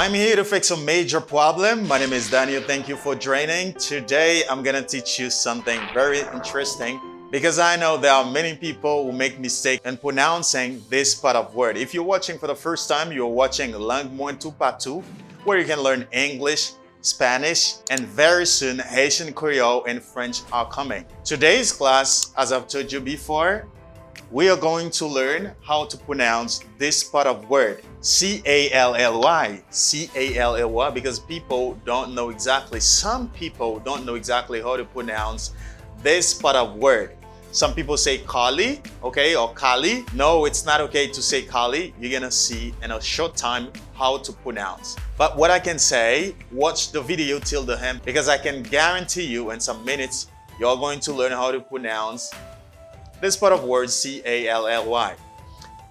I'm here to fix a major problem. My name is Daniel. Thank you for joining. Today, I'm gonna teach you something very interesting because I know there are many people who make mistakes in pronouncing this part of word. If you're watching for the first time, you're watching Mwen Toupatou, where you can learn English, Spanish, and very soon Haitian Creole and French are coming. Today's class, as I've told you before, we are going to learn how to pronounce this part of word, C-A-L-L-Y, C-A-L-L-Y, because people don't know exactly, some people don't know exactly how to pronounce this part of word. Some people say CALLY, okay, or CALLY. No, it's not okay to say CALLY. You're gonna see in a short time how to pronounce. But what I can say, watch the video till the end because I can guarantee you in some minutes, you're going to learn how to pronounce this part of word, C-A-L-L-Y.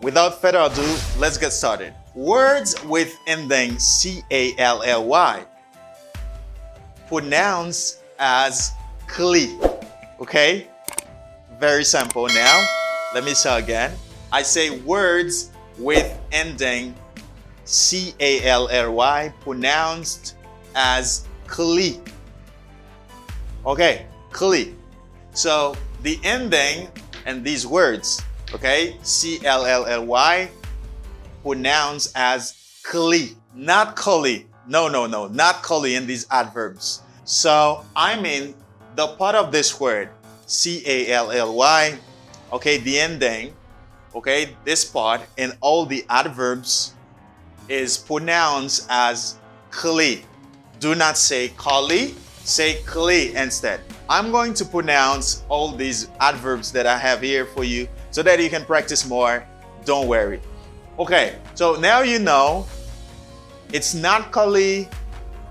Without further ado, let's get started. Words with ending C-A-L-L-Y pronounce as CALLY, okay? Very simple. Now, let me say again. I say words with ending C-A-L-L-Y pronounced as CALLY. Okay, CALLY. So the ending and these words, okay, C-L-L-L-Y, pronounced as CALLY, not CALLY. No, not CALLY in these adverbs. So I mean the part of this word, C-A-L-L-Y, okay, the ending, okay, this part in all the adverbs is pronounced as CALLY. Do not say CALLY, say CALLY instead. I'm going to pronounce all these adverbs that I have here for you so that you can practice more. Don't worry. Okay, so now you know it's not CALLY,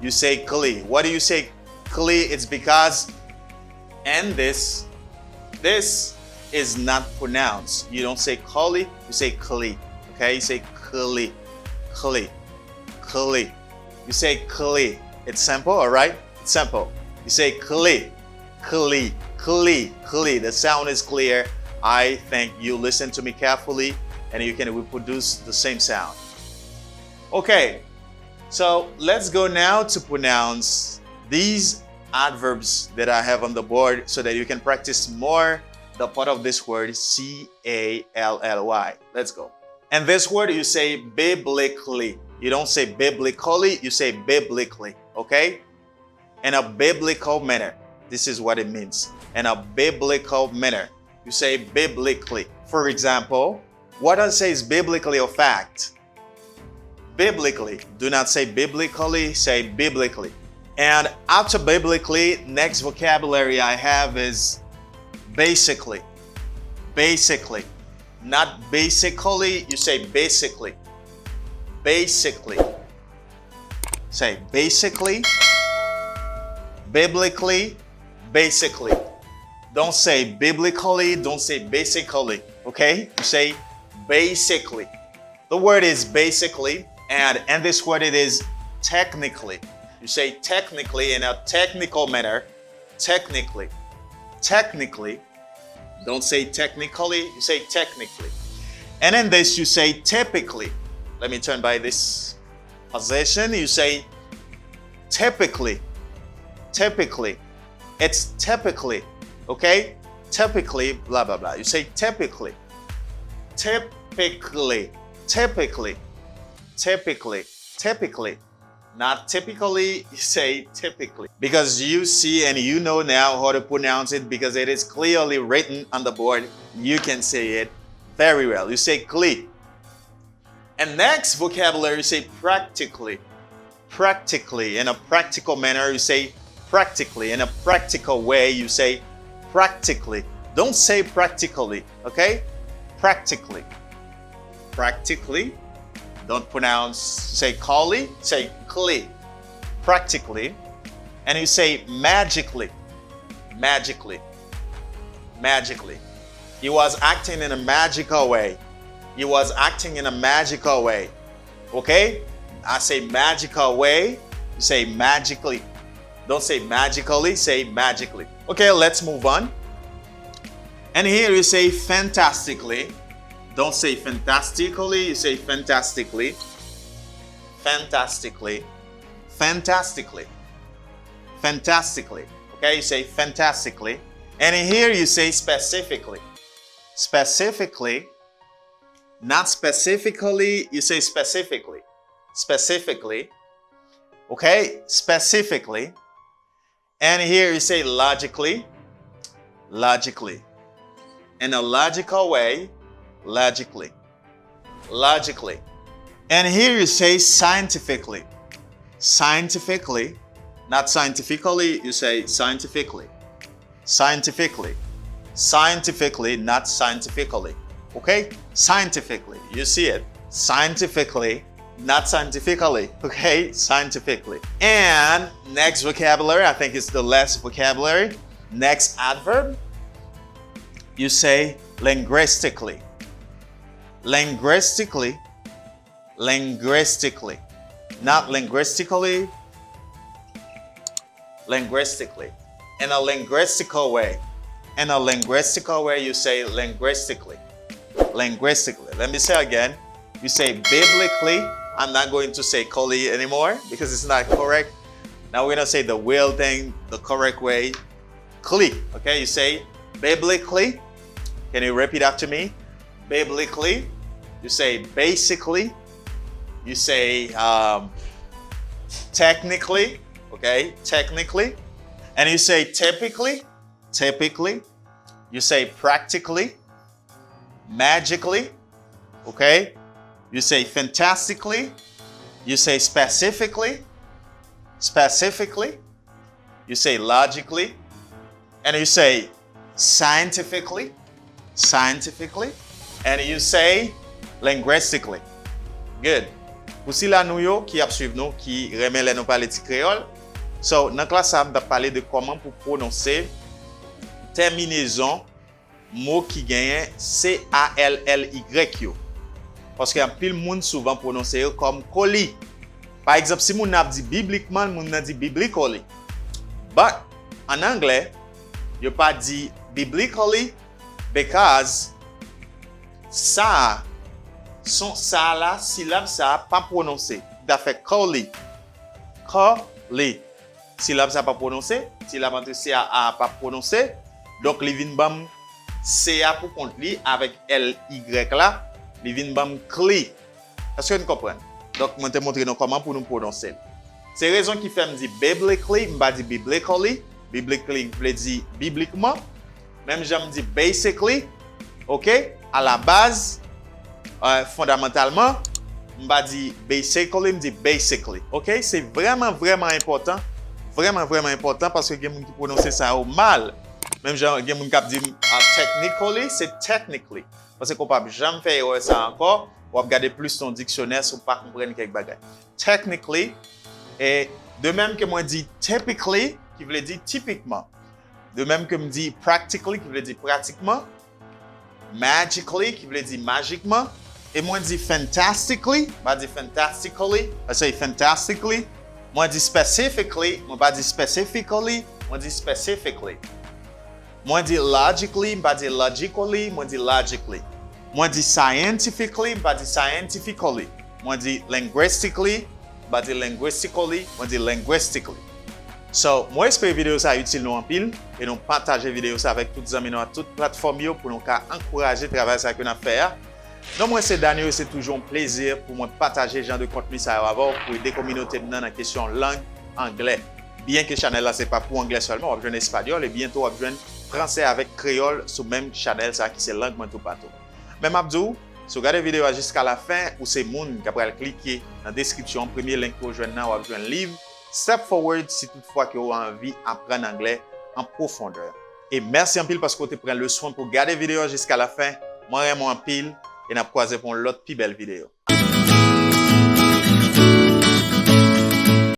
you say CALLY. What do you say CALLY? It's because and this is not pronounced. You don't say CALLY, you say CALLY. Okay, you say CALLY, CALLY, CALLY. You say CALLY. It's simple, all right? It's simple. You say CALLY, CALLY, CALLY, CALLY. The sound is clear. I think you listen to me carefully and you can reproduce the same sound. Okay, so let's go now to pronounce these adverbs that I have on the board so that you can practice more the part of this word, C-A-L-L-Y. Let's go. And this word you say biblically. You don't say biblically, you say biblically, okay? In a biblical manner. This is what it means. In a biblical manner. You say biblically. For example, what does it say is biblically a fact? Biblically. Do not say biblically, say biblically. And after biblically, next vocabulary I have is basically. Basically. Not basically, you say basically. Basically. Say basically, biblically, basically. Don't say biblically, don't say basically, okay? You say basically. The word is basically, and this word it is technically. You say technically in a technical manner, technically. Technically. Don't say technically, you say technically. And in this you say typically. Let me turn by this position. You say typically. Typically. It's typically, okay? Typically, blah, blah, blah. You say typically. Typically. Typically. Typically. Typically. Not typically, you say typically. Because you see and you know now how to pronounce it because it is clearly written on the board. You can say it very well. You say CALLY. And next vocabulary, you say practically. Practically. In a practical manner, you say practically. In a practical way, you say practically. Don't say practically, okay? Practically. Practically. Don't pronounce, say CALLY, say CALLY. Practically. And you say magically. Magically. Magically. He was acting in a magical way. He was acting in a magical way. Okay? I say magical way, you say magically. Don't say magically, say magically. Okay, let's move on. And here you say fantastically. Don't say fantastically, you say fantastically. fantastically, fantastically, fantastically. Okay, you say fantastically. And here you say specifically. Specifically, not specifically, you say specifically. Specifically. Okay, specifically. And here you say logically. Logically. In a logical way, logically. Logically. And here you say scientifically. Scientifically. Not scientifically, you say scientifically. Scientifically. Scientifically, not scientifically. Okay? Scientifically. You see it. Scientifically, not scientifically. Okay? Scientifically. And next vocabulary, I think it's the last vocabulary. Next adverb, you say linguistically. Linguistically. Linguistically. Not linguistically. Linguistically. In a linguistical way. In a linguistical way, you say linguistically. Linguistically. Let me say again. You say biblically. I'm not going to say CALLY anymore because it's not correct. Now we're going to say the real thing the correct way. CALLY. Okay, you say biblically. Can you repeat after me? Biblically. You say basically. You say technically. Okay, technically. And you say typically. Typically. You say practically. Magically. Okay. You say fantastically. You say specifically. Specifically. You say logically. And you say scientifically. Scientifically. And you say linguistically. Good. Pour si la nou yo qui ap suiv nou qui remen lè nou pale ti créole. So, dans classe ça m'a parlé de comment pour prononcer terminaison mot qui gagne CALLY yo. Parce que pile monde souvent prononcer comme CALLY. Par exemple, si moun ap dit bibliquement, moun nan dit biblically. But en anglais, yo pas dit biblically because ça la syllabe ça pas prononcé. Da fait CALLY. CALLY. Syllabe ça pas prononcé, syllabe entre CA pas prononcé. Donc li vinn bam CA pour compte li avec LY là, li vinn bam CLY. Est-ce que vous comprenez? Donc moi te montrer comment pour nous prononcer. C'est raison qui fait me dire biblically, m'pa dit biblically. Biblically veut dire bibliquement. Même j'aime dire basically. OK? À la base fondamentalement, m'pa dit basically, me dit basically. OK? C'est vraiment important. Vraiment important parce que il y a des gens qui prononcent ça au mal. Même il y a des gens qui disent technically, c'est technically. Parce qu'on ne peut jamais faire ça encore. On va regarder plus ton dictionnaire si on ne peut pas comprendre quelques bagages. Technically, et de même que moi dis typically, qui veut dire typiquement. De même que me dit practically, qui veut dire pratiquement. Magically, qui veut dire magiquement. Et moi dis fantastically, je dis fantastically. I say fantastically. Moi dis specifically, moi pas dis specifically, moi dis specifically. Moi dis logically, pas dis logically, moi dis logically. Moi dis scientifically, pas dis scientifically. Moi dis linguistically, pas dis linguistically, moi dis linguistically. So, moi j'espère que vidéo ça utile nous en pile et nous partager vidéo ça avec toutes les amis dans toute plateforme pour nous encourager travailler ça que nous faire. Donc moi c'est Daniel, c'est toujours un plaisir pour moi partager ce genre de contenu ça avant pour des communautés dans la question langue anglais. Bien que channel là c'est pas pour anglais seulement, on va jouer espagnol et bientôt on va jouer français avec créole sur même channel ça qui c'est langue Toupatou. Même Abdou, si vous regardez la vidéo jusqu'à la fin ou c'est moun qui après cliquer dans la description, premier lien pour joindre là, on va jouer un livre Step Forward si toutefois que vous avez envie d'apprendre anglais en profondeur. Et merci en pile parce que vous prenez le soin pour regarder la vidéo jusqu'à la fin. Moi, en pile et n'a croisé pour l'autre plus belle vidéo.